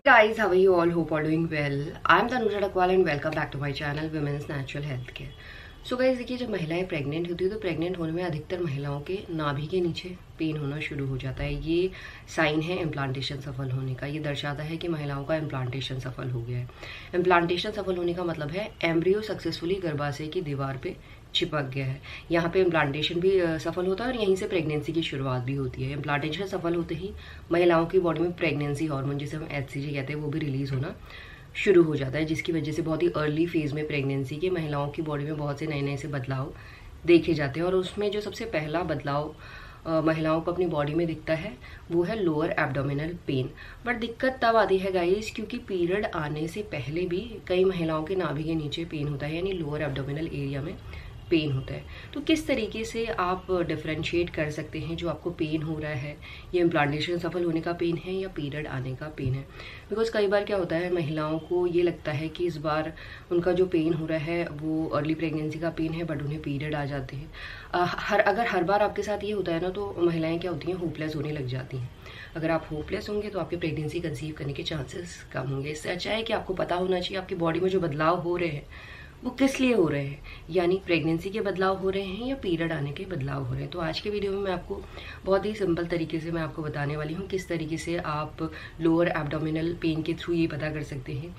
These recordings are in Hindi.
Guys, how are you all? Hope all doing well. I'm Tanuja Dakwal and welcome back to my channel Women's Natural Health Care. So guys देखिए, जब महिलाएं प्रेग्नेंट होती है तो प्रेग्नेंट होने में अधिकतर महिलाओं के नाभि के नीचे पेन होना शुरू हो जाता है। ये साइन है इम्प्लांटेशन सफल होने का। ये दर्शाता है कि महिलाओं का इम्प्लांटेशन सफल हो गया है। इम्प्लांटेशन सफल होने का मतलब है एम्ब्रियो सक्सेसफुली गर्भाशय की दीवार पे चिपक गया है। यहाँ पे इम्प्लांटेशन भी सफल होता है और यहीं से प्रेगनेंसी की शुरुआत भी होती है। इम्प्लांटेशन सफल होते ही महिलाओं की बॉडी में प्रेगनेंसी हार्मोन, जिसे हम HCG कहते हैं, वो भी रिलीज होना शुरू हो जाता है, जिसकी वजह से बहुत ही अर्ली फेज में प्रेगनेंसी के महिलाओं की बॉडी में बहुत से नए से बदलाव देखे जाते हैं। और उसमें जो सबसे पहला बदलाव महिलाओं को अपनी बॉडी में दिखता है वो है लोअर एब्डोमिनल पेन। बट दिक्कत तब आती है गाइस, क्योंकि पीरियड आने से पहले भी कई महिलाओं के नाभि के नीचे पेन होता है, यानी लोअर एब्डोमिनल एरिया में पेन होता है। तो किस तरीके से आप डिफरेंशिएट कर सकते हैं जो आपको पेन हो रहा है, ये इम्प्लांटेशन सफल होने का पेन है या पीरियड आने का पेन है? बिकॉज कई बार क्या होता है, महिलाओं को ये लगता है कि इस बार उनका जो पेन हो रहा है वो अर्ली प्रेगनेंसी का पेन है, बट उन्हें पीरियड आ जाते हैं। अगर हर बार आपके साथ ये होता है ना, तो महिलाएं क्या होती हैं, होपलेस होने लग जाती हैं। अगर आप होपलेस होंगे तो आपके प्रेगनेंसी कंसीव करने के चांसेस कम होंगे। इससे अच्छा है कि आपको पता होना चाहिए आपकी बॉडी में जो बदलाव हो रहे हैं वो किस लिए हो रहे हैं, यानी प्रेगनेंसी के बदलाव हो रहे हैं या पीरियड आने के बदलाव हो रहे हैं। तो आज के वीडियो में मैं आपको बहुत ही सिंपल तरीके से मैं आपको बताने वाली हूँ किस तरीके से आप लोअर एब्डोमिनल पेन के थ्रू ये पता कर सकते हैं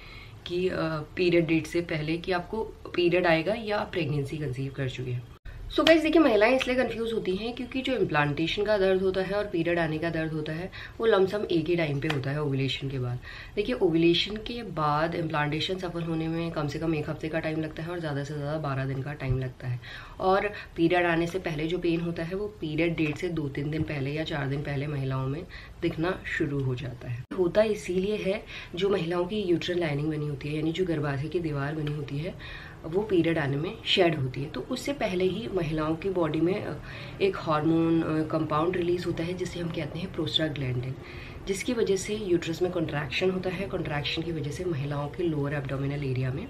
कि पीरियड डेट से पहले कि आपको पीरियड आएगा या आप प्रेगनेंसी कंसीव कर चुके हैं। सो गाइस देखिए, महिलाएं इसलिए कंफ्यूज होती हैं क्योंकि जो इम्प्लांटेशन का दर्द होता है और पीरियड आने का दर्द होता है वो लमसम एक ही टाइम पे होता है, ओव्यूलेशन के बाद। देखिए, ओव्यूलेशन के बाद इम्प्लांटेशन सफल होने में कम से कम 1 हफ्ते का टाइम लगता है और ज़्यादा से ज़्यादा 12 दिन का टाइम लगता है। और पीरियड आने से पहले जो पेन होता है वो पीरियड डेट से 2-3 दिन पहले या 4 दिन पहले महिलाओं में दिखना शुरू हो जाता है। होता इसीलिए है, जो महिलाओं की यूट्रल लाइनिंग बनी होती है, यानी जो गर्भाशय की दीवार बनी होती है, वो पीरियड आने में शेड होती है। तो उससे पहले ही महिलाओं की बॉडी में एक हार्मोन कंपाउंड रिलीज होता है जिसे हम कहते हैं प्रोस्टाग्लैंडिन, जिसकी वजह से यूट्रस में कॉन्ट्रैक्शन होता है। कॉन्ट्रैक्शन की वजह से महिलाओं के लोअर एब्डोमिनल एरिया में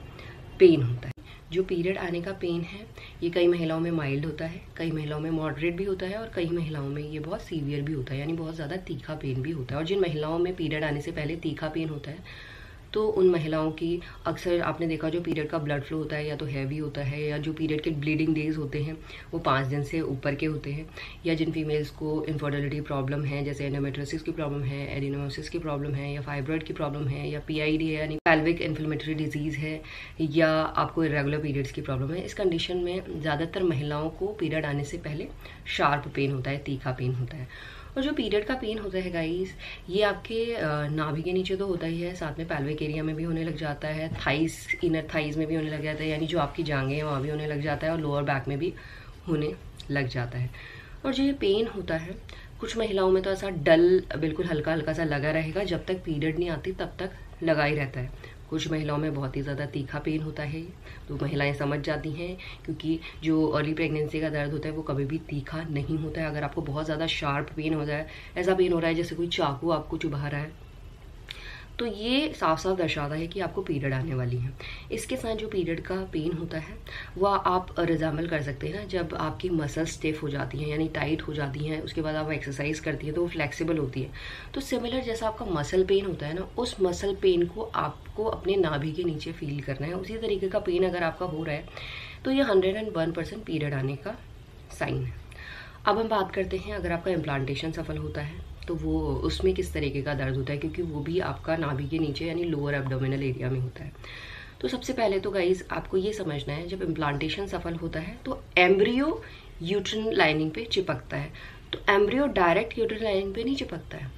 पेन होता है। जो पीरियड आने का पेन है ये कई महिलाओं में माइल्ड होता है, कई महिलाओं में मॉडरेट भी होता है और कई महिलाओं में ये बहुत सीवियर भी होता है, यानी बहुत ज़्यादा तीखा पेन भी होता है। और जिन महिलाओं में पीरियड आने से पहले तीखा पेन होता है तो उन महिलाओं की अक्सर आपने देखा, जो पीरियड का ब्लड फ्लो होता है या तो हैवी होता है, या जो पीरियड के ब्लीडिंग डेज होते हैं वो 5 दिन से ऊपर के होते हैं, या जिन फीमेल्स को इनफर्टिलिटी प्रॉब्लम है, जैसे एंडोमेट्रियोसिस की प्रॉब्लम है, एडिनोसिस की प्रॉब्लम है, या फाइब्रॉइड की प्रॉब्लम है, या PID है यानी पेल्विक इन्फ्लेमेटरी डिजीज है, या आपको इरेगुलर पीरियड्स की प्रॉब्लम है। इस कंडीशन में ज़्यादातर महिलाओं को पीरियड आने से पहले शार्प पेन होता है, तीखा पेन होता है। और जो पीरियड का पेन होता है गाइस, ये आपके नाभि के नीचे तो होता ही है, साथ में पेल्विक एरिया में भी होने लग जाता है, थाइस, इनर थाइज में भी होने लग जाता है, यानी जो आपकी जांघें हैं वहाँ भी होने लग जाता है, और लोअर बैक में भी होने लग जाता है। और जो ये पेन होता है, कुछ महिलाओं में तो ऐसा डल बिल्कुल हल्का हल्का सा लगा रहेगा, जब तक पीरियड नहीं आती तब तक लगा ही रहता है। कुछ महिलाओं में बहुत ही ज़्यादा तीखा पेन होता है, तो महिलाएं समझ जाती हैं, क्योंकि जो अर्ली प्रेगनेंसी का दर्द होता है वो कभी भी तीखा नहीं होता है। अगर आपको बहुत ज़्यादा शार्प पेन हो जाए, ऐसा पेन हो रहा है जैसे कोई चाकू आपको चुभा रहा है, तो ये साफ साफ दर्शाता है कि आपको पीरियड आने वाली है। इसके साथ जो पीरियड का पेन होता है वह आप रिजेंबल कर सकते हैं जब आपकी मसल्स स्टिफ हो जाती हैं, यानी टाइट हो जाती हैं, उसके बाद आप एक्सरसाइज करती हैं तो वो फ्लेक्सिबल होती है। तो सिमिलर जैसा आपका मसल पेन होता है ना, उस मसल पेन को आपको अपने नाभि के नीचे फील करना है। उसी तरीके का पेन अगर आपका हो रहा है तो ये 101% पीरियड आने का साइन है। अब हम बात करते हैं, अगर आपका इम्प्लांटेशन सफल होता है तो वो उसमें किस तरीके का दर्द होता है, क्योंकि वो भी आपका नाभि के नीचे यानी लोअर एब्डोमिनल एरिया में होता है। तो सबसे पहले तो गाइज आपको ये समझना है, जब इम्प्लांटेशन सफल होता है तो एम्ब्रियो यूट्रिन लाइनिंग पे चिपकता है। तो एम्ब्रियो डायरेक्ट यूट्रिन लाइनिंग पे नहीं चिपकता है,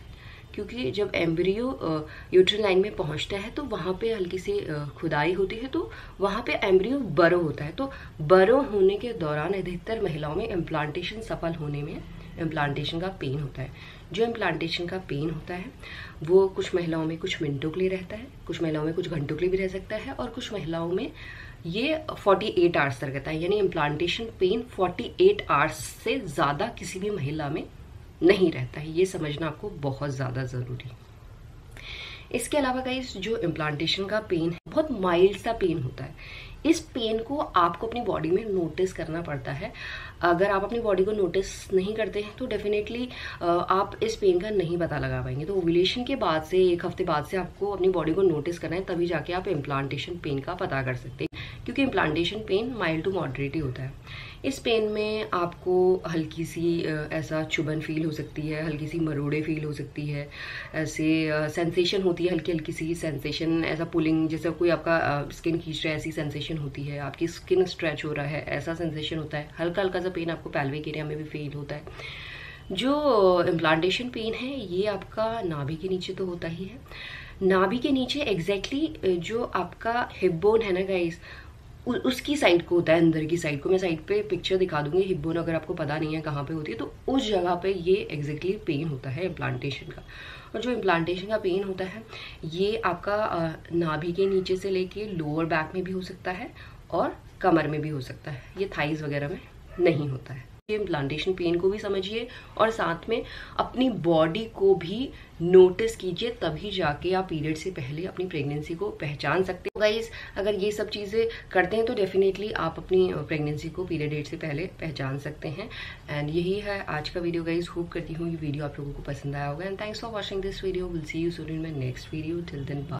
क्योंकि जब एम्ब्रियो यूट्रिन लाइन में पहुंचता है तो वहाँ पे हल्की सी खुदाई होती है, तो वहाँ पे एम्ब्रियो बरो होता है। तो बरो होने के दौरान अधिकतर महिलाओं में इम्प्लांटेशन सफल होने में इम्प्लांटेशन का पेन होता है। जो इम्प्लांटेशन का पेन होता है वो कुछ महिलाओं में कुछ मिनटों के लिए रहता है, कुछ महिलाओं में कुछ घंटों के लिए भी रह सकता है, और कुछ महिलाओं में ये 48 आवर्स तक रहता है। यानी इम्प्लांटेशन पेन 48 आवर्स से ज़्यादा किसी भी महिला में नहीं रहता है। ये समझना आपको बहुत ज़्यादा ज़रूरी है। इसके अलावा गाइस, जो इम्प्लांटेशन का पेन है बहुत माइल्ड सा पेन होता है, इस पेन को आपको अपनी बॉडी में नोटिस करना पड़ता है। अगर आप अपनी बॉडी को नोटिस नहीं करते हैं तो डेफिनेटली आप इस पेन का नहीं पता लगा पाएंगे। तो ओव्यूलेशन के बाद से 1 हफ्ते बाद से आपको अपनी बॉडी को नोटिस करना है, तभी जाके आप इम्प्लांटेशन पेन का पता कर सकते हैं, क्योंकि implantation pain mild to moderate ही होता है। इस पेन में आपको हल्की सी ऐसा चुभन फील हो सकती है, हल्की सी मरोड़े फील हो सकती है, ऐसे सेंसेशन होती है, हल्की हल्की सी सेंसेशन, ऐसा पुलिंग जैसे कोई आपका स्किन खींच रहा है ऐसी सेंसेशन होती है, आपकी स्किन स्ट्रेच हो रहा है ऐसा सेंसेशन होता है, हल्का हल्का सा पेन आपको पेल्विक एरिया में भी फील होता है। जो इम्प्लांटेशन पेन है ये आपका नाभि के नीचे तो होता ही है। नाभि के नीचे एग्जैक्टली जो आपका हिप बोन है ना गाइस, उसकी साइड को होता है, अंदर की साइड को। मैं साइड पे पिक्चर दिखा दूंगी, हिप बोन अगर आपको पता नहीं है कहाँ पे होती है तो उस जगह पे ये एग्जैक्टली पेन होता है इम्प्लांटेशन का। और जो इम्प्लांटेशन का पेन होता है ये आपका नाभि के नीचे से लेके लोअर बैक में भी हो सकता है और कमर में भी हो सकता है, ये थाइज वगैरह में नहीं होता है। इम्प्लांटेशन पेन को भी समझिए और साथ में अपनी बॉडी को भी नोटिस कीजिए, तभी जाके आप पीरियड से पहले अपनी प्रेगनेंसी को पहचान सकते हो। गाइस अगर ये सब चीज़ें करते हैं तो डेफिनेटली आप अपनी प्रेगनेंसी को पीरियड डेट से पहले पहचान सकते हैं। एंड यही है आज का वीडियो गाइस। होप करती हूँ ये वीडियो आप लोगों को पसंद आया होगा। And thanks for watching this video. Will see you soon in my next video. Till then bye.